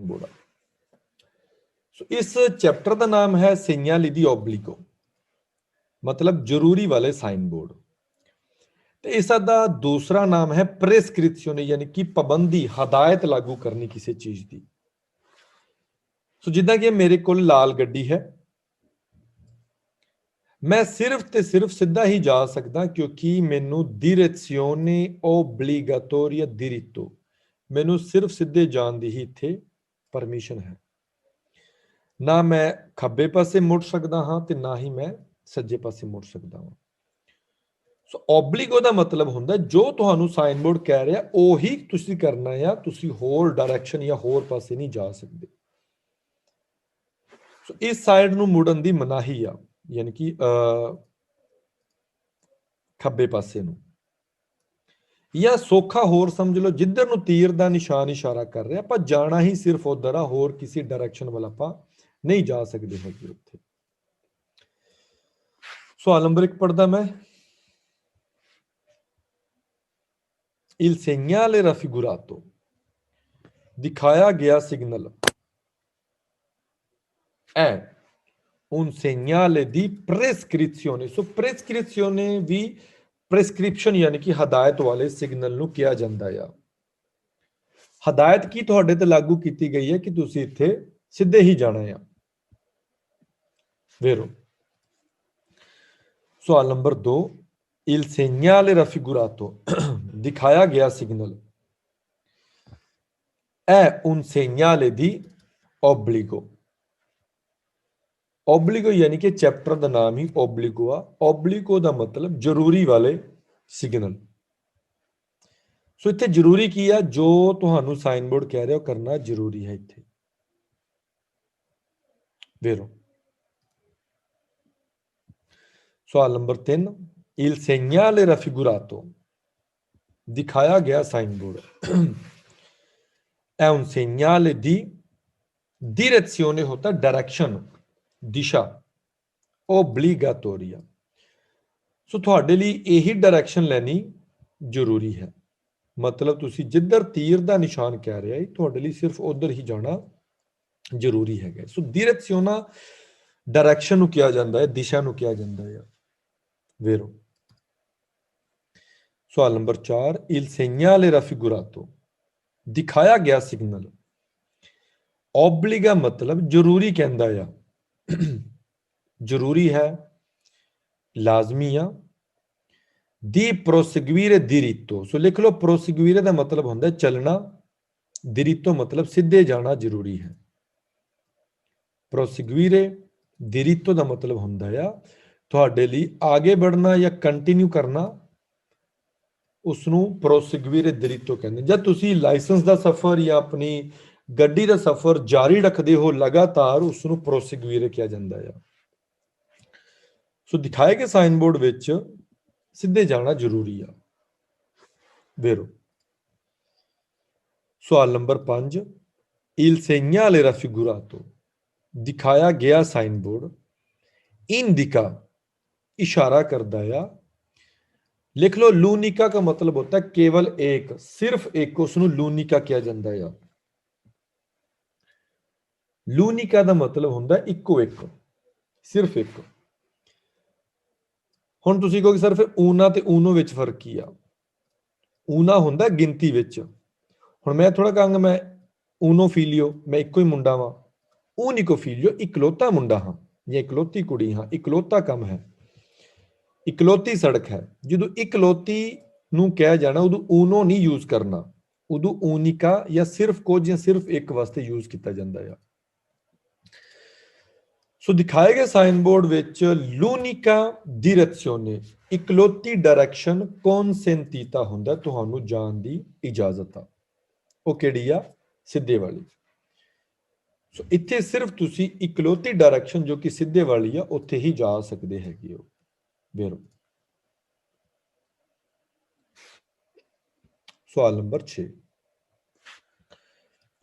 Board आ। सो इस chapter का नाम है सेgnali di obbligo, मतलब जरूरी वाले साइन बोर्ड। तो इसका दूसरा नाम है प्रेस्क्रिप्शन, यानी कि पाबंदी, हदायत लागू करनी किसी चीज की। सो जिदा कि मेरे को लाल गड्डी है, मैं सिर्फ ते सिर्फ सीधा ही जा सकता क्योंकि मैनू direzione obbligatoria diritto, मैनू सिर्फ सीधे जान दी ही इत्थे परमिशन है। ना मैं खब्बे पासे मुड़ सकता हाँ ते ना ही मैं सज्जे पासे मुड़ सकता हाँ। सो ऑब्लिगो का मतलब होंदा जो तुहानू साइन बोर्ड कह रहा ओही तुसी करना है, तुसी होर डायरेक्शन या होर पासे नहीं जा सकते। सो इस साइड नू मुड़न दी मनाही आ, यानी कि खब्बे पासे नू, या सौखा होर समझ लो जिधर नू तीर दा निशान इशारा कर रहा आपां जाना ही सिर्फ उधर आ, होर किसी डायरेक्शन वाल आपां नहीं जा सकते हैं उत्थे। सवाल नंबर 1 पढ़दा मैं। Il segnale raffigurato, दिखाया गया signal, è un segnale di prescrizione। So prescrizione भी प्रेस्क्रिप्शन यानी कि हदायत वाले सिग्नल नू किया जाता है। हदायत की तुहाडे ते लागू की गई है कि तुसी इत्थे सीधे ही जाना है। वेरो सवाल नंबर 2, il segnale raffigurato, दिखाया गया signal, è un segnale di obbligo। ऑब्लिगो यानी कि चैप्टर का नाम ही ऑब्लिगो आ। ऑब्लिगो का मतलब जरूरी वाले सिग्नल। सो इत्थे जरूरी की है, जो तुहानू साइन बोर्ड कह रहे हो करना जरूरी है इत्थे। वेरो सवाल नंबर 3, il segnale raffigurato, दिखाया गया sign board, è un segnale di direzione, होता डायरेक्शन, दिशा, obbligatoria। सो तुहाडे लिए यही डायरेक्शन लेनी जरूरी है, मतलब तुसी जिधर तीर का निशान कह रहा है तुहाडे लिए सिर्फ उधर ही जाना जरूरी है। सो direzione डायरेक्शन नू किया जाता है, दिशा नू किया जाता है। वेरो सवाल नंबर 4, il segnale raffigurato, दिखाया गया सिग्नल, obbliga मतलब जरूरी कहंदा है, जरूरी है, लाजमी आ, di proseguire diritto। सो लिख लो proseguire का मतलब होंदा चलना, diritto मतलब सीधे जाना जरूरी है। proseguire diritto का मतलब होंदा है तुहाडे लिए आगे बढ़ना या कंटिन्यू करना, उसनू proseguire diritto कहंदे। जब तुसी लाइसेंस का सफर या अपनी गड्डी का सफर जारी रखते हो लगातार, उसनू proseguire किया जाता है। सो दिखाए गए साइन बोर्ड विच सीधे जाना जरूरी है। वेरो सवाल नंबर 5, il segnale raffigurato, दिखाया गया साइन बोर्ड, इंडिका इशारा करता है, लिख लो लूनिका का मतलब होता है केवल एक, सिर्फ एक, उसनू लूनिका किया जाता है। लूनिका का मतलब होंदा इको एक, सिर्फ एक। हुण तुसीं कहोगे सर फिर ऊना ते ऊनो विच फर्क की आ? ऊना होंदा गिनती विच। हुण मैं थोड़ा कहांगा मैं ऊनो फीलियो, मैं इको ही मुंडा वां। ऊनिको फीलियो इकलौता मुंडा हाँ या इकलौती कुड़ी हाँ, इकलौता कम है, इकलौती सड़क है। जो इकलौती नू कहा जाना उदू ऊनो नहीं यूज करना, उदू ऊनिका या सिर्फ कुछ या सिर्फ एक वास्ते यूज किया जाता है। सो दिखाए गए साइन बोर्ड विच लूनिका direzione, इकलौती डायरेक्शन consentita हुंदा तुहानू जान दी इजाजत आ, वो किहड़ी आ? सीधे वाली। सो इत्थे सिर्फ तुसी इकलौती डायरेक्शन जो कि सीधे वाली आ उत्थे ही जा सकते हैगे हो। वेरो सवाल नंबर 6,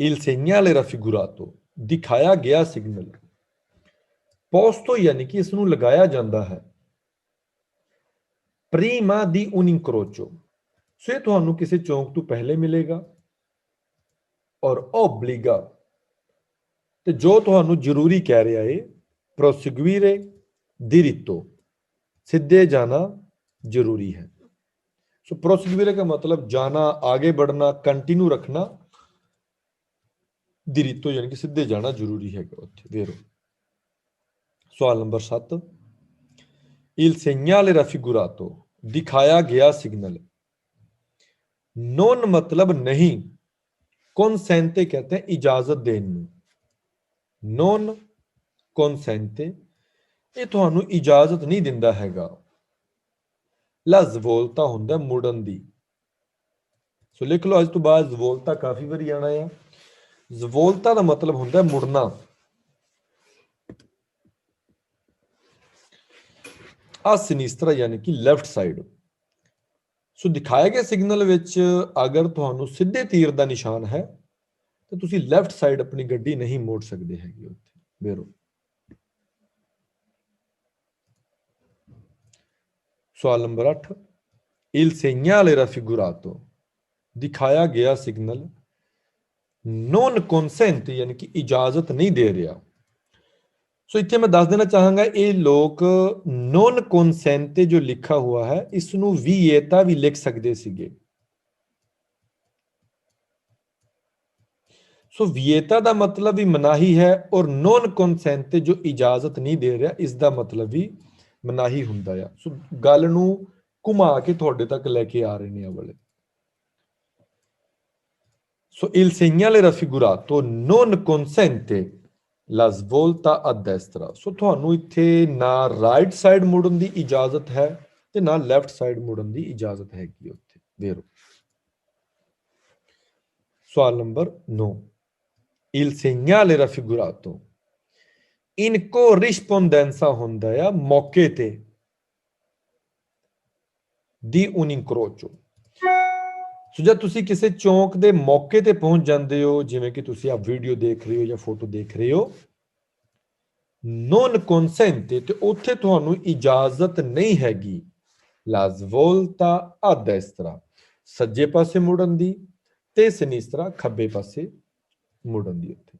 il segnale raffigurato, दिखाया गया सिग्नल, पोस्तो यानी कि इसनू लगाया जाता है, prima di un incrocio, सो ये तुहानू किसी चौंक तो पहले मिलेगा, और obbliga ਤੇ ਜੋ ਤੁਹਾਨੂੰ ਜ਼ਰੂਰੀ ਕਹਿ ਰਿਹਾ ਹੈ proseguire diritto, सीधे जाना जरूरी है। सो प्रोसीक्यूर का मतलब जाना, आगे बढ़ना, कंटिन्यू रखना, diritto यानी कि सीधे जाना जरूरी है। वेरो सवाल नंबर 7, il segnale raffigurato, दिखाया गया सिग्नल। नॉन मतलब नहीं, consente कहते हैं इजाजत देने, नॉन consente ਇਹ ਤੁਹਾਨੂੰ ਇਜਾਜ਼ਤ ਨਹੀਂ ਦਿੰਦਾ ਹੈਗਾ। ਲਾ ਜ਼ਵੋਲਤਾ ਹੁੰਦਾ ਮੁੜਨ ਦੀ। ਸੋ ਲਿਖ ਲਓ ਅੱਜ ਤੋਂ ਬਾਅਦ ਜ਼ਵੋਲਤਾ ਕਾਫੀ ਵਾਰੀ ਆਣਾ ਹੈ। ਜ਼ਵੋਲਤਾ ਦਾ ਮਤਲਬ ਹੁੰਦਾ ਮੁੜਨਾ। ਆ ਸਿਨਿਸਤਰਾ ਯਾਨੀ ਕਿ ਲੈਫਟ ਸਾਈਡ। ਸੋ ਦਿਖਾਏ ਗਏ ਸਿਗਨਲ ਵਿੱਚ ਅਗਰ ਤੁਹਾਨੂੰ ਸਿੱਧੇ ਤੀਰ ਦਾ ਨਿਸ਼ਾਨ ਹੈ ਤਾਂ ਤੁਸੀਂ ਲੈਫਟ ਸਾਈਡ ਆਪਣੀ ਗੱਡੀ ਨਹੀਂ ਮੋੜ ਸਕਦੇ ਹੈਗੇ ਉੱਥੇ। ਵੇਰੋ सवाल नंबर 8, il segnale raffigurato, दिखाया गया सिग्नल नॉन consente यानी कि इजाजत नहीं दे रहा। सो इतने मैं दस देना चाहांगा ये लोग नॉन consente जो लिखा हुआ है इसनू विएता भी लिख सकते सीगे। सो विएता का मतलब भी मनाही है और नॉन consente जो इजाजत नहीं दे रहा इसका मतलब भी ਮਨਾਹੀ ਹੁੰਦਾ ਆ। ਸੋ ਗੱਲ ਨੂੰ ਘੁਮਾ ਕੇ ਤੁਹਾਡੇ ਤੱਕ ਲੈ ਕੇ ਆ ਰਹੇ ਨੇ ਵਾਲੇ। ਸੋ il segnale raffigurato non consente la svolta a destra। ਸੋ ਤੁਹਾਨੂੰ ਇੱਥੇ ਨਾ ਰਾਈਟ ਸਾਈਡ ਮੁੜਨ ਦੀ ਇਜਾਜ਼ਤ ਹੈ ਤੇ ਨਾ ਲੈਫਟ ਸਾਈਡ ਮੁੜਨ ਦੀ ਇਜਾਜ਼ਤ ਹੈਗੀ ਉੱਥੇ। ਵੇਰੋ ਸਵਾਲ number 9, il segnale raffigurato in corrispondenza ਹੁੰਦਾ ਆ ਮੌਕੇ ਤੇ ਦੀ un incrocio। ਸੋ ਜਦ ਤੁਸੀਂ ਕਿਸੇ ਚੌਂਕ ਦੇ ਮੌਕੇ ਤੇ ਪਹੁੰਚ ਜਾਂਦੇ ਹੋ, ਜਿਵੇਂ ਕਿ ਤੁਸੀਂ ਆ ਵੀਡੀਓ ਦੇਖ ਰਹੇ ਹੋ ਜਾਂ ਫੋਟੋ ਦੇਖ ਰਹੇ ਹੋ, non consente ਤੇ ਉੱਥੇ ਤੁਹਾਨੂੰ ਇਜਾਜ਼ਤ ਨਹੀਂ ਹੈਗੀ la svolta a destra, ਸੱਜੇ ਪਾਸੇ ਮੁੜਨ ਦੀ ਤੇ sinistra ਖੱਬੇ ਪਾਸੇ ਮੁੜਨ ਦੀ ਉੱਥੇ।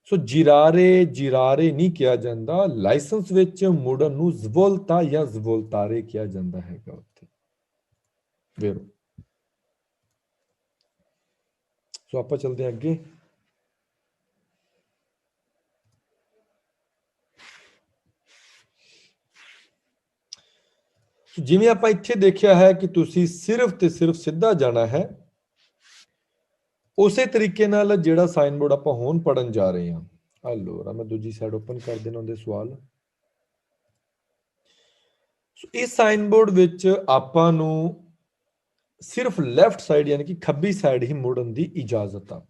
ਸੋ ਜਿਰਾਰੇ ਨਹੀਂ ਕਿਹਾ ਜਾਂਦਾ, ਲਾਇਸੈਂਸ ਵਿੱਚ ਮੁੜਨ ਨੂੰ ਜ਼ਵੋਲਤਾ ਜਾਂ ਜ਼ਵੋਲਤਾਰੇ ਕਿਹਾ ਜਾਂਦਾ ਹੈਗਾ ਉੱਥੇ। ਵੇਰੋ ਸੋ ਆਪਾਂ ਚਲਦੇ ਹਾਂ ਅੱਗੇ। ਜਿਵੇਂ ਆਪਾਂ ਇੱਥੇ ਦੇਖਿਆ ਹੈ ਕਿ ਤੁਸੀਂ ਸਿਰਫ ਤੇ ਸਿਰਫ ਸਿੱਧਾ ਜਾਣਾ ਹੈ, ਉਸੇ ਤਰੀਕੇ ਨਾਲ ਜਿਹੜਾ ਸਾਈਨ ਬੋਰਡ ਆਪਾਂ ਹੁਣ ਪੜਨ ਜਾ ਰਹੇ ਹਾਂ। ਹਲੋ ਮੈਂ ਦੂਜੀ ਸਾਈਡ ਓਪਨ ਕਰ ਦੇਣਾ ਉਹਦੇ ਸਵਾਲ। ਸੋ ਇਸ ਸਾਈਨ ਬੋਰਡ ਵਿੱਚ ਆਪਾਂ ਨੂੰ ਸਿਰਫ ਲੈਫਟ ਸਾਈਡ ਯਾਨੀ ਕਿ ਖੱਬੀ ਸਾਈਡ ਹੀ ਮੁੜਨ ਦੀ ਇਜਾਜ਼ਤ ਆ।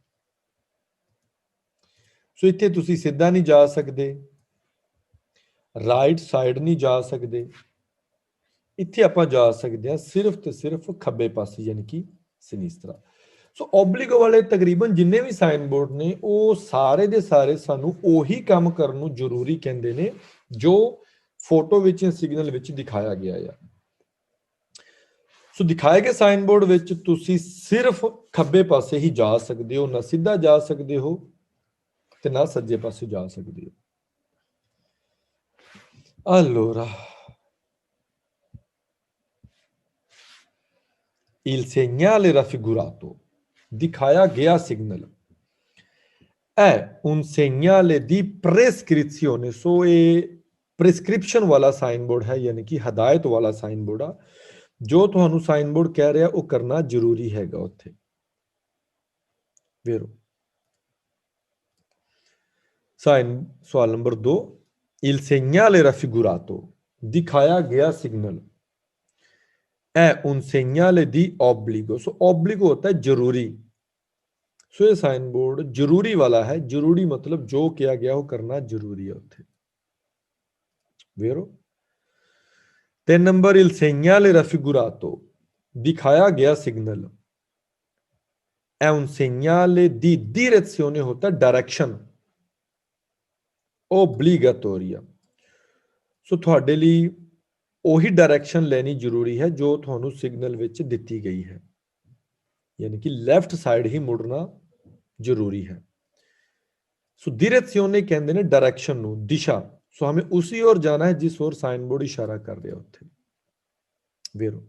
ਸੋ ਇੱਥੇ ਤੁਸੀਂ ਸਿੱਧਾ ਨਹੀਂ ਜਾ ਸਕਦੇ, ਰਾਈਟ ਸਾਈਡ ਨਹੀਂ ਜਾ ਸਕਦੇ, ਇੱਥੇ ਆਪਾਂ ਜਾ ਸਕਦੇ ਹਾਂ ਸਿਰਫ ਤੇ ਸਿਰਫ ਖੱਬੇ ਪਾਸੇ ਯਾਨੀ ਕਿ ਸਿਨਿਸਤਰਾ। ਸੋ ਓਬਲਿਗੋ ਵਾਲੇ ਤਕਰੀਬਨ ਜਿੰਨੇ ਵੀ ਸਾਈਨ ਬੋਰਡ ਨੇ ਉਹ ਸਾਰੇ ਦੇ ਸਾਰੇ ਸਾਨੂੰ ਉਹੀ ਕੰਮ ਕਰਨ ਨੂੰ ਜ਼ਰੂਰੀ ਕਹਿੰਦੇ ਨੇ ਜੋ ਫੋਟੋ ਵਿੱਚ ਸਿਗਨਲ ਵਿੱਚ ਦਿਖਾਇਆ ਗਿਆ ਹੈ। ਸੋ ਦਿਖਾਏ ਗਏ ਸਾਈਨ ਬੋਰਡ ਵਿੱਚ ਤੁਸੀਂ ਸਿਰਫ ਖੱਬੇ ਪਾਸੇ ਹੀ ਜਾ ਸਕਦੇ ਹੋ, ਨਾ ਸਿੱਧਾ ਜਾ ਸਕਦੇ ਹੋ ਤੇ ਨਾ ਸੱਜੇ ਪਾਸੇ ਜਾ ਸਕਦੇ ਹੋ। Allora, il segnale raffigurato, दिखाया गया signal, è un segnale di prescrizione। So ये प्रिस्क्रिप्शन वाला साइन बोर्ड है यानी कि हदायत वाला साइन बोर्ड आ, जो ਤੁਹਾਨੂੰ ਸਾਈਨ ਬੋਰਡ ਕਹਿ ਰਿਹਾ ਉਹ ਕਰਨਾ ਜ਼ਰੂਰੀ ਹੈਗਾ ਉੱਥੇ। ਵੇਰੋ सवाल नंबर 2, il segnale raffigurato, दिखाया गया signal è un segnale di obbligo। So obbligo होता है जरूरी। सो ये साइन बोर्ड जरूरी वाला है। जरूरी मतलब जो किया गया वो करना जरूरी है उत्थे। वेरो 3 नंबर, il segnale raffigurato, दिखाया गया signal è un segnale di direzione, होता है डायरेक्शन obbligatoria। सो ਤੁਹਾਡੇ ਲਈ ਉਹੀ ਡਾਇਰੈਕਸ਼ਨ ਲੈਣੀ ਜ਼ਰੂਰੀ ਹੈ ਜੋ ਤੁਹਾਨੂੰ ਸਿਗਨਲ ਵਿੱਚ ਦਿੱਤੀ ਗਈ ਹੈ, ਯਾਨੀ ਕਿ ਲੈਫਟ ਸਾਈਡ ਹੀ ਮੁੜਨਾ ਜ਼ਰੂਰੀ ਹੈ। सो direzione कहते हैं डायरेक्शन नु, दिशा। सो हमें उसी ओर जाना है जिस ओर साइन बोर्ड इशारा कर रहा है उत्थे। वेरो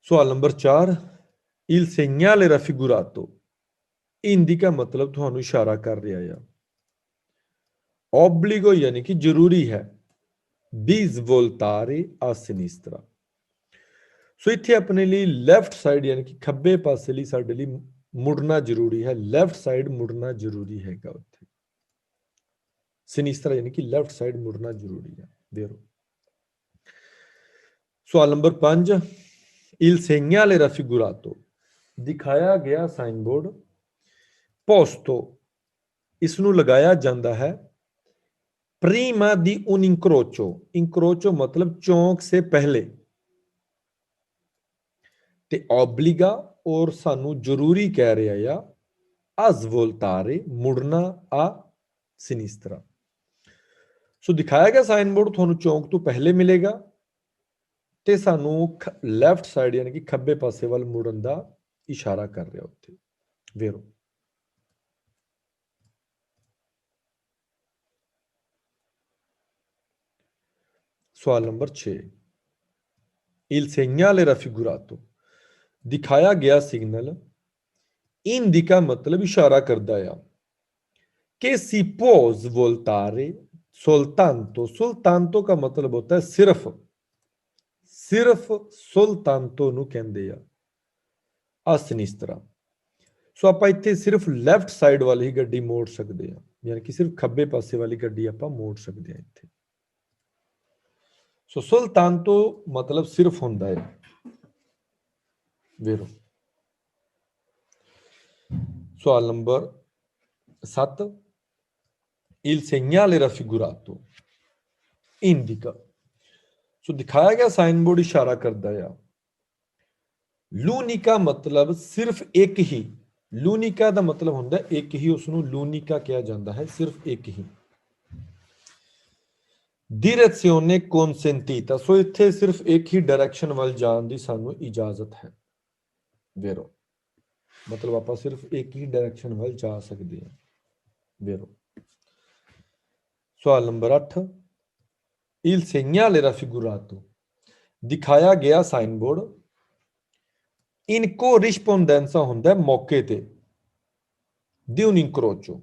सवाल नंबर 4, il segnale raffigurato इंडिका मतलब ਤੁਹਾਨੂੰ इशारा कर रहा है। obbligo यानी कि जरूरी है, di svoltare a sinistra। सो इत्थे अपने लिए लेफ्ट साइड यानी कि खब्बे पासे लिए साडे लिए मुड़ना जरूरी है, लेफ्ट साइड मुड़ना जरूरी हैगा उत्थे। सिनिस्त्रा यानी कि लेफ्ट साइड मुड़ना जरूरी है। देखो सवाल नंबर 5, il segnale raffigurato दिखाया गया साइन बोर्ड पोस्टो इसनू लगाया जाता है प्रीमा दी उन इंक्रोचो, इंक्रोचो मतलब चौंक से पहले, ते ऑब्लिगा और सानू जरूरी कह रहा या अज वोल्तारे मुड़ना आ सिनिस्त्रा। सो दिखाया गया साइन बोर्ड थानू चौंक तो पहले मिलेगा ते सानू लेफ्ट साइड यानी कि खब्बे पासे वाल मुड़न दा इशारा कर रहा उत्थे। वेरो सवाल नंबर 6, il segnale raffigurato दिखाया गया सिग्नल इंडिका मतलब इशारा करदा या कि si può svoltare soltanto, soltanto का मतलब होता है सिर्फ, सिर्फ soltanto नु कहंदे आ आ सिनिस्त्रा। सो आप इत्थे सिर्फ लेफ्ट साइड वाली ही गड्डी मोड़ सकते हैं, यानी कि सिर्फ खब्बे पासे वाली गड्डी आप मोड़ सकते हैं इत्थे। सो soltanto मतलब सिर्फ होंदा है। वेरो सवाल number 7, il segnale raffigurato indica सो दिखाया गया साइन बोर्ड इशारा करता है लूनिका मतलब सिर्फ एक ही, लूनिका का मतलब होंदा एक ही, उसनू लूनिका कहा जाता है, सिर्फ एक ही। direzione consentita सो इत्थे सिर्फ एक ही डायरेक्शन वाल जान दी सानू इजाजत है। वेरो मतलब आप सिर्फ एक ही डायरेक्शन वाल जा सकते हैं। वेरो सवाल नंबर 8, il segnale raffigurato दिखाया गया साइन बोर्ड इनको रिस्पोंडेंसा होंदा है मौके ते दी उन इंक्रोचो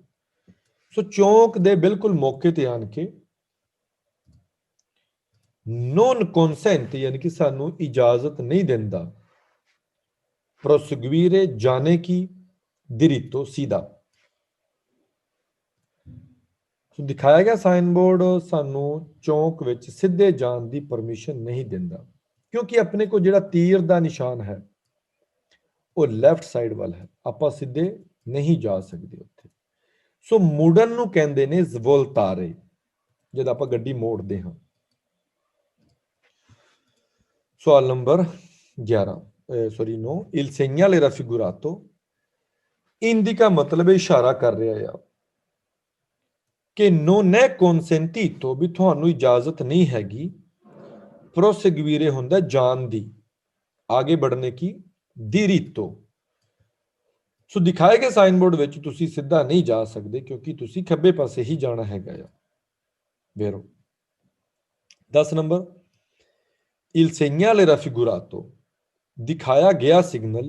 सो चौंक दे बिल्कुल मौके ते आन के नॉन कॉन्सेंट यानी कि सानू इजाजत नहीं देंदा प्रोसिक्यूरे जाने की दिरितो सीधा। सो दिखाया गया साइन बोर्ड सानू चौंक विच सीधे जान दी परमिशन नहीं देंदा क्योंकि अपने को जिहड़ा तीर दा निशान है वो लेफ्ट साइड वाल है, आपां सीधे नहीं जा सकते उत्थे। सो मुड़न नू कहंदे ने स्वोल्तारे जद आपां गड्डी मोड़दे हां। सवाल number 11 sorry no, il segnale raffigurato इंडिका मतलब इशारा कर रहा है कि non è consentito भी ਤੁਹਾਨੂੰ इजाजत नहीं हैगी proseguire ਹੁੰਦਾ जान दी, आगे बढ़ने की diritto। सो दिखाए गए साइन बोर्ड विच तुसी सीधा नहीं जा सकते क्योंकि तुसी खब्बे पासे ही जाना हैगा या। वेरो 10 नंबर, il segnale raffigurato दिखाया गया सिग्नल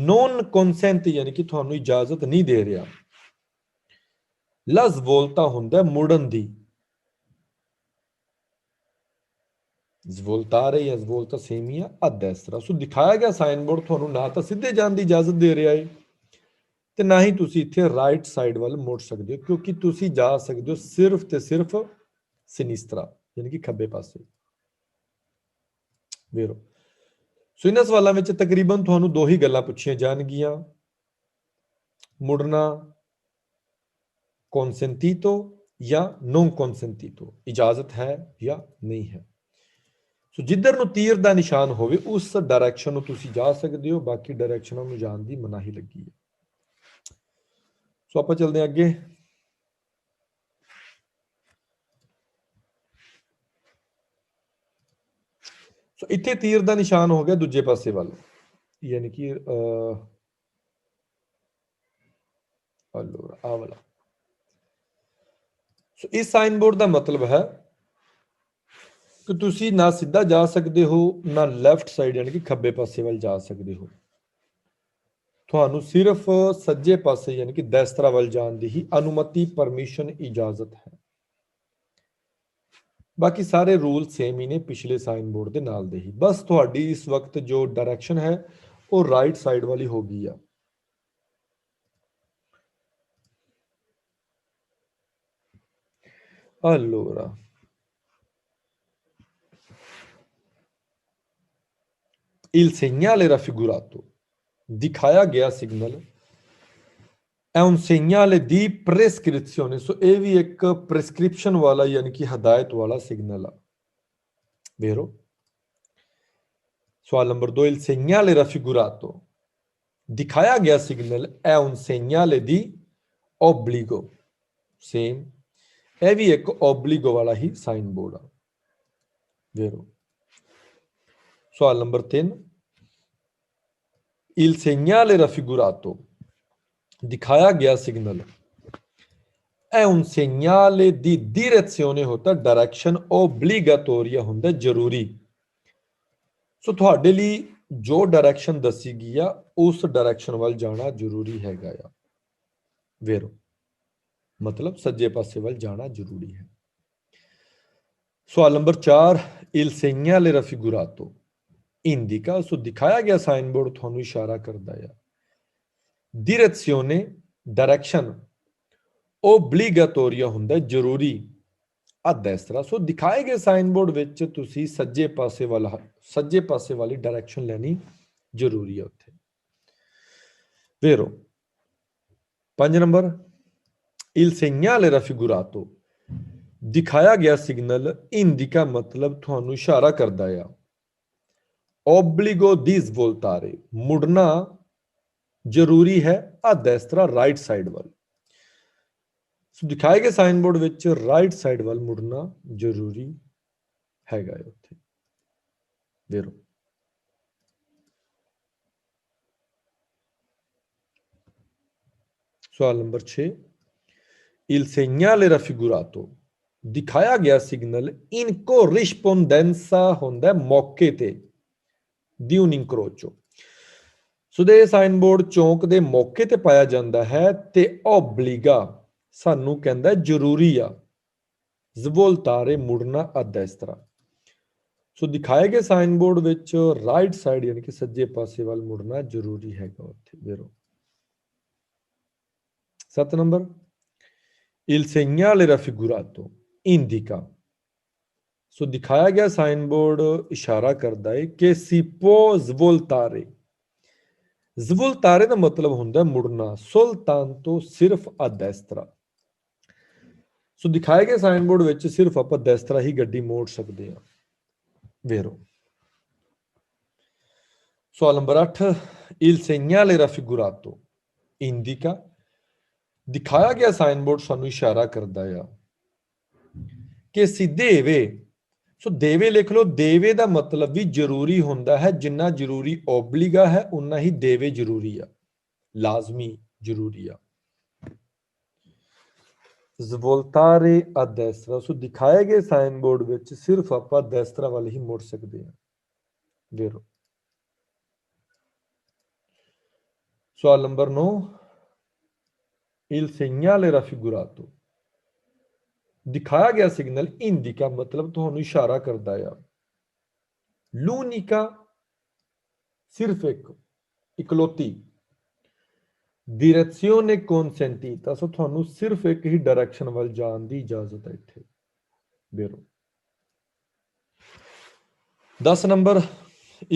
नॉन कॉन्सेंट यानी कि ਤੁਹਾਨੂੰ इजाजत नहीं दे रहा ला svolta ਹੁੰਦਾ मुड़न दी, svoltare या svolta सेम ही आ destra। सो दिखाया गया साइन बोर्ड ਤੁਹਾਨੂੰ ना तो सीधे जाने की इजाजत दे रहा है ਤੇ ना ही ਤੁਸੀਂ ਇੱਥੇ ਰਾਈਟ ਸਾਈਡ ਵੱਲ ਮੁੜ ਸਕਦੇ ਹੋ ਕਿਉਂਕਿ ਤੁਸੀਂ ਜਾ ਸਕਦੇ ਹੋ ਸਿਰਫ ਤੇ ਸਿਰਫ ਸਿਨਿਸਤਰਾ ਯਾਨੀ ਕਿ ਖੱਬੇ ਪਾਸੇ। ਵੇਰੋ ਸੋ ਇਹਨਾਂ ਸਵਾਲਾਂ ਵਿੱਚ ਤਕਰੀਬਨ ਤੁਹਾਨੂੰ ਦੋ ਹੀ ਗੱਲਾਂ ਪੁੱਛੀਆਂ ਜਾਣਗੀਆਂ, ਮੁੜਨਾ ਕੌਨਸੈਂਟੀਟੋ ਜਾਂ ਨੋਨ ਕੌਨਸੈਂਟੀਟੋ, ਇਜਾਜ਼ਤ ਹੈ ਜਾਂ ਨਹੀਂ ਹੈ। ਸੋ ਜਿੱਧਰ ਨੂੰ ਤੀਰ ਦਾ ਨਿਸ਼ਾਨ ਹੋਵੇ ਉਸ ਡਾਇਰੈਕਸ਼ਨ ਨੂੰ ਤੁਸੀਂ ਜਾ ਸਕਦੇ ਹੋ, ਬਾਕੀ ਡਾਇਰੈਕਸ਼ਨਾਂ ਨੂੰ ਜਾਣ ਦੀ ਮਨਾਹੀ ਲੱਗੀ ਹੈ। ਸੋ ਆਪਾਂ ਚੱਲਦੇ ਹਾਂ ਅੱਗੇ। ਸੋ ਇੱਥੇ ਤੀਰ ਦਾ ਨਿਸ਼ਾਨ ਹੋ ਗਿਆ ਦੂਜੇ ਪਾਸੇ ਵੱਲ, ਯਾਨੀ ਕਿ allora आ वाला। सो इस साइन बोर्ड का मतलब है कि तुसी ना सीधा जा सकते हो ना लैफ्ट साइड यानी कि खब्बे पासे वाल जा सकते हो। ਤੁਹਾਨੂੰ सिर्फ सज्जे पासे यानी कि दैसतरा वाल जान दी ही अनुमति परमिशन इजाजत है। बाकी सारे रूल सेम ही ने पिछले साइन बोर्ड के नाल दे ही। बस ਤੁਹਾਡੀ इस वक्त जो डायरेक्शन है वो राइट साइड वाली होगी आ। allora il segnale raffigurato दिखाया गया signal è un segnale di prescrizione। So ये भी एक प्रिस्क्रिप्शन वाला यानी कि हदायत वाला सिग्नल है। vero सवाल नंबर 2 il segnale raffigurato दिखाया गया signal è un segnale di obbligo। Same ये भी एक obbligo वाला ही साइन बोर्ड है। vero सवाल नंबर 3 il segnale raffigurato दिखाया गया signal è un segnale di direzione होता डायरेक्शन obbligatoria ਹੁੰਦਾ ਜ਼ਰੂਰੀ। ਸੋ ਤੁਹਾਡੇ ਲਈ ਜੋ ਡਾਇਰੈਕਸ਼ਨ ਦੱਸੀ ਗਈ ਆ ਉਸ ਡਾਇਰੈਕਸ਼ਨ ਵੱਲ ਜਾਣਾ ਜ਼ਰੂਰੀ ਹੈਗਾ ਆ। ਵੇਰੋ मतलब सज्जे पासे वाल जाना जरूरी है। सवाल number 4 il segnale raffigurato indica सो दिखाया गया साइन बोर्ड ਤੁਹਾਨੂੰ इशारा करता है direzione डायरेक्शन obbligatoria ਹੁੰਦਾ ਜ਼ਰੂਰੀ आ destra। सो दिखाए गए साइन बोर्ड विच तुसी सज्जे पासे वाली डायरेक्शन लेनी जरूरी है उत्थे। vero 5 number il segnale raffigurato दिखाया गया सिग्नल इंडिका मतलब ਤੁਹਾਨੂੰ इशारा करता है obbligo di svoltare मुड़ना जरूरी है आ destra राइट साइड वाल। सो दिखाए गए साइन बोर्ड विच राइट साइड वाल मुड़ना जरूरी हैगा उत्थे। vero सवाल नंबर 6 il segnale raffigurato दिखाया गया सिग्नल in corrispondenza ਹੁੰਦਾ ਮੌਕੇ ਤੇ di un incrocio। ਸੋ ਦੇ ਸਾਈਨ ਬੋਰਡ ਚੌਂਕ ਦੇ ਮੌਕੇ ਤੇ ਪਾਇਆ ਜਾਂਦਾ ਹੈ ਤੇ obbliga ਸਾਨੂੰ ਕਹਿੰਦਾ ਜ਼ਰੂਰੀ ਆ svoltare ਮੁੜਨਾ a destra। ਸੋ ਦਿਖਾਏ ਗਏ ਸਾਈਨ ਬੋਰਡ ਵਿੱਚ ਰਾਈਟ ਸਾਈਡ ਯਾਨੀ ਕਿ ਸੱਜੇ ਪਾਸੇ ਵੱਲ ਮੁੜਨਾ ਜ਼ਰੂਰੀ ਹੈਗਾ ਉੱਥੇ। ਵੇਰੋ 7 number il segnale raffigurato indica सो दिखाया गया साइन बोर्ड इशारा करता है कि si può svoltare svoltare ਦਾ ਮਤਲਬ ਹੁੰਦਾ ਮੁੜਨਾ soltanto सिर्फ a destra। ਸੋ ਦਿਖਾਏ ਗਏ ਸਾਈਨ ਬੋਰਡ ਵਿੱਚ ਸਿਰਫ ਆਪਾਂ destra ਹੀ ਗੱਡੀ ਮੋੜ ਸਕਦੇ ਹਾਂ। vero सवाल number 8 il segnale raffigurato indica दिखाया गया साइन बोर्ड ਸਾਨੂੰ ਇਸ਼ਾਰਾ ਕਰਦਾ ਆ ਕਿ si deve ਸੋ ਦੇਵੇ ਲਿਖ ਲਓ। ਦੇਵੇ ਦਾ ਮਤਲਬ ਵੀ ਜ਼ਰੂਰੀ ਹੁੰਦਾ ਹੈ ਜਿੰਨਾ ਜ਼ਰੂਰੀ ਓਬਲਿਗਾ ਹੈ ਉਨਾ ਹੀ ਦੇਵੇ ਜ਼ਰੂਰੀ ਆ ਲਾਜ਼ਮੀ ਜ਼ਰੂਰੀ ਆ। svoltare a destra ਸੋ ਦਿਖਾਏ ਗਏ ਸਾਈਨ ਬੋਰਡ ਵਿੱਚ ਸਿਰਫ ਆਪਾਂ destra ਵੱਲ ਹੀ ਮੁੜ ਸਕਦੇ ਹਾਂ। vero ਸਵਾਲ ਨੰਬਰ 9 il segnale raffigurato दिखाया गया सिग्नल इंडिका मतलब ਤੁਹਾਨੂੰ ਇਸ਼ਾਰਾ ਕਰਦਾ ਆ l'unica सिर्फ एक इकलौती direzione consentita ਸੋ ਤੁਹਾਨੂੰ ਸਿਰਫ ਇੱਕ ਹੀ ਡਾਇਰੈਕਸ਼ਨ ਵੱਲ ਜਾਣ ਦੀ ਇਜਾਜ਼ਤ ਹੈ ਇੱਥੇ। vero 10 number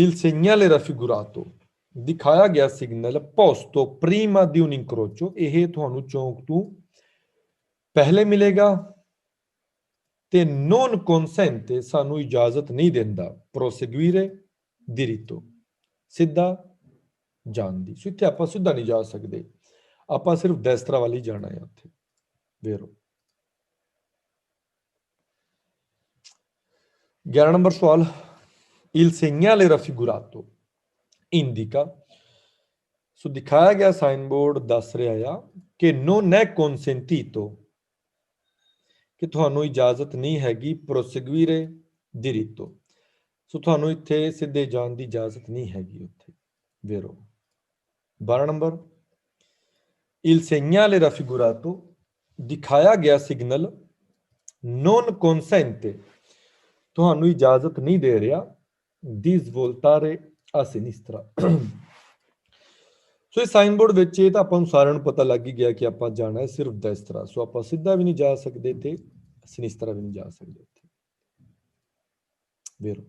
il segnale raffigurato दिखाया गया signal posto prima di un incrocio ਇਹ ਤੁਹਾਨੂੰ ਚੌਂਕ ਤੋਂ ਪਹਿਲੇ ਮਿਲੇਗਾ ਤੇ non consente ਸਾਨੂੰ ਇਜਾਜ਼ਤ ਨਹੀਂ ਦਿੰਦਾ proseguire diritto ਸਿੱਧਾ ਜਾਣ ਦੀ। ਸੋ ਇੱਥੇ ਆਪਾਂ ਸਿੱਧਾ ਨਹੀਂ ਜਾ ਸਕਦੇ ਆਪਾਂ ਸਿਰਫ destra ਵੱਲ ਹੀ ਜਾਣਾ ਹੈ ਉੱਥੇ। vero 11 ਨੰਬਰ ਸਵਾਲ il segnale raffigurato indica ਸੋ ਦਿਖਾਇਆ ਗਿਆ ਸਾਈਨ ਬੋਰਡ ਦੱਸ ਰਿਹਾ ਆ ਕਿ non è consentito, ਕਿ ਤੁਹਾਨੂੰ ਇਜਾਜ਼ਤ ਨਹੀਂ ਹੈਗੀ proseguire diritto, ਸੋ ਤੁਹਾਨੂੰ ਇੱਥੇ ਸਿੱਧੇ ਜਾਣ ਦੀ ਇਜਾਜ਼ਤ ਨਹੀਂ ਹੈਗੀ ਉੱਥੇ। ਵੇਰੋ 12 ਨੰਬਰ, il segnale raffigurato, ਦਿਖਾਇਆ ਗਿਆ ਸਿਗਨਲ non consente, ਤੁਹਾਨੂੰ ਇਜਾਜ਼ਤ ਨਹੀਂ ਦੇ ਰਿਹਾ di svoltare a sinistra। ਸੋ ਇਸ ਸਾਈਨ ਬੋਰਡ ਵਿੱਚ ਇਹ ਤਾਂ ਆਪਾਂ ਨੂੰ ਸਾਰਿਆਂ ਨੂੰ ਪਤਾ ਲੱਗ ਹੀ ਗਿਆ ਕਿ ਆਪਾਂ ਜਾਣਾ ਹੈ ਸਿਰਫ ਦੈਸਤਰਾ, ਸੋ ਆਪਾਂ ਸਿੱਧਾ ਵੀ ਨਹੀਂ ਜਾ ਸਕਦੇ ਤੇ ਸਿਨਿਸਤਰਾ ਵੀ ਨਹੀਂ ਜਾ ਸਕਦੇ ਉੱਥੇ। ਵੇਰੋ